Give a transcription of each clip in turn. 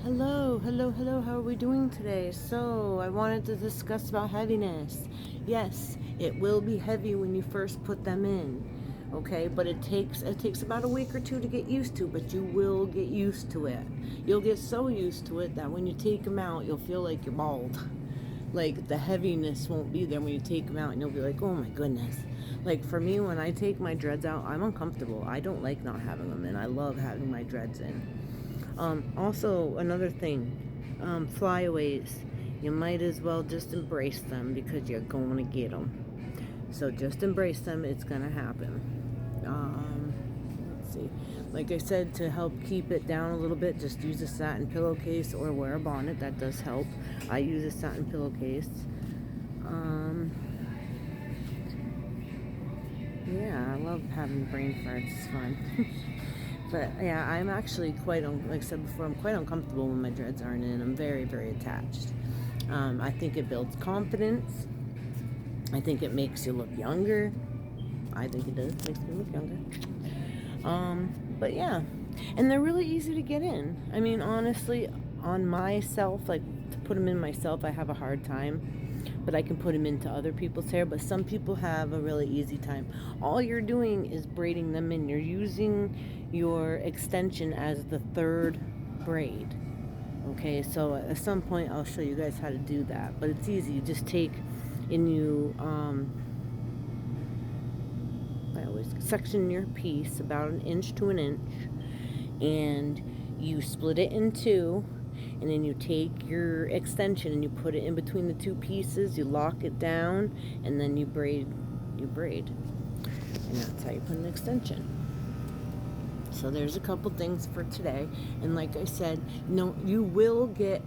Hello, how are we doing today? So, I wanted to discuss about heaviness. Yes, it will be heavy when you first put them in. Okay, but it takes about a week or two to get used to, but you will get used to it. You'll get so used to it that when you take them out, you'll feel like you're bald. Like the heaviness won't be there when you take them out, and you'll be like, "Oh my goodness." Like for me, when I take my dreads out, I'm uncomfortable. I don't like not having them in. I love having my dreads in. Also, another thing, flyaways. You might as well just embrace them because you're going to get them. So just embrace them. It's going to happen. Let's see. Like I said, to help keep it down a little bit, just use a satin pillowcase or wear a bonnet. That does help. I use a satin pillowcase. Yeah, I love having brain farts. It's fun. But yeah, I'm actually like I said before, I'm quite uncomfortable when my dreads aren't in. I'm very, very attached. I think it builds confidence. I think it makes you look younger. I think it does. Makes me look younger. But yeah, and they're really easy to get in. I mean, honestly, on myself, like to put them in myself, I have a hard time. But I can put them into other people's hair. But some people have a really easy time. All you're doing is braiding them in. You're using your extension as the third braid. Okay, so at some point I'll show you guys how to do that. But it's easy. You just take and you I always section your piece about an inch to an inch, and you split it in two, and then you take your extension and you put it in between the two pieces, you lock it down, and then you braid, and that's how you put an extension. So there's a couple things for today, and like I said, no, you will get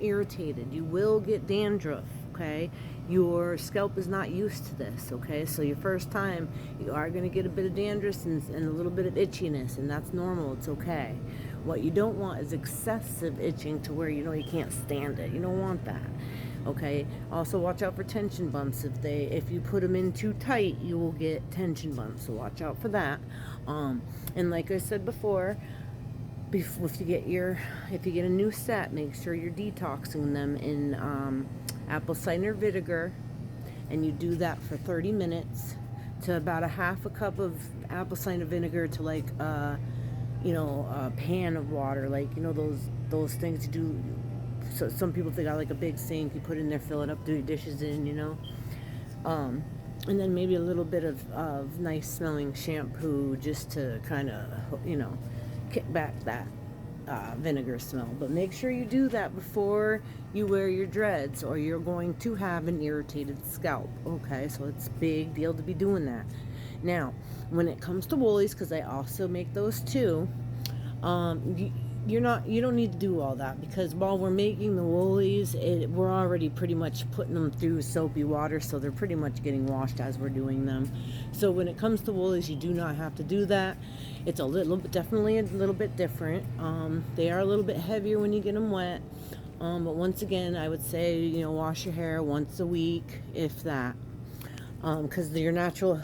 irritated, you will get dandruff. Okay, your scalp is not used to this. Okay, so your first time you are going to get a bit of dandruff and a little bit of itchiness, and that's normal. It's okay. What you don't want is excessive itching to where you can't stand it. You don't want that. Okay, also watch out for tension bumps. If you put them in too tight, you will get tension bumps, so watch out for that. And like I said before, if you get a new set, make sure you're detoxing them in apple cider vinegar, and you do that for 30 minutes to about a half a cup of apple cider vinegar to like a pan of water, like those things you do. So some people, if they got like a big sink, you put in there, fill it up, do your dishes in, and then maybe a little bit of nice smelling shampoo just to kind of kick back that vinegar smell. But make sure you do that before you wear your dreads, or you're going to have an irritated scalp. Okay, so it's a big deal to be doing that. Now, when it comes to woolies, because I also make those too, you don't need to do all that, because while we're making the woolies, we're already pretty much putting them through soapy water, so they're pretty much getting washed as we're doing them. So when it comes to woolies, you do not have to do that. It's definitely a little bit different. They are a little bit heavier when you get them wet. But once again, I would say, wash your hair once a week, if that. Because your natural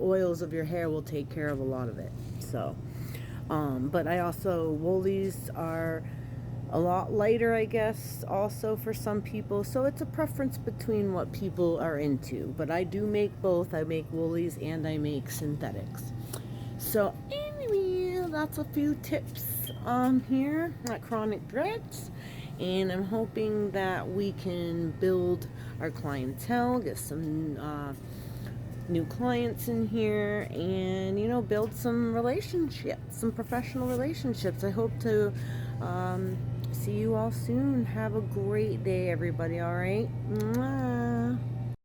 oils of your hair will take care of a lot of it. So, but woolies are a lot lighter, I guess, also for some people. So it's a preference between what people are into. But I do make both. I make woolies and I make synthetics. So anyway, that's a few tips here at Chronic Dreads. And I'm hoping that we can build our clientele, get some new clients in here, and build some relationships, some professional relationships. I hope to see you all soon. Have a great day, everybody. All right. Mwah.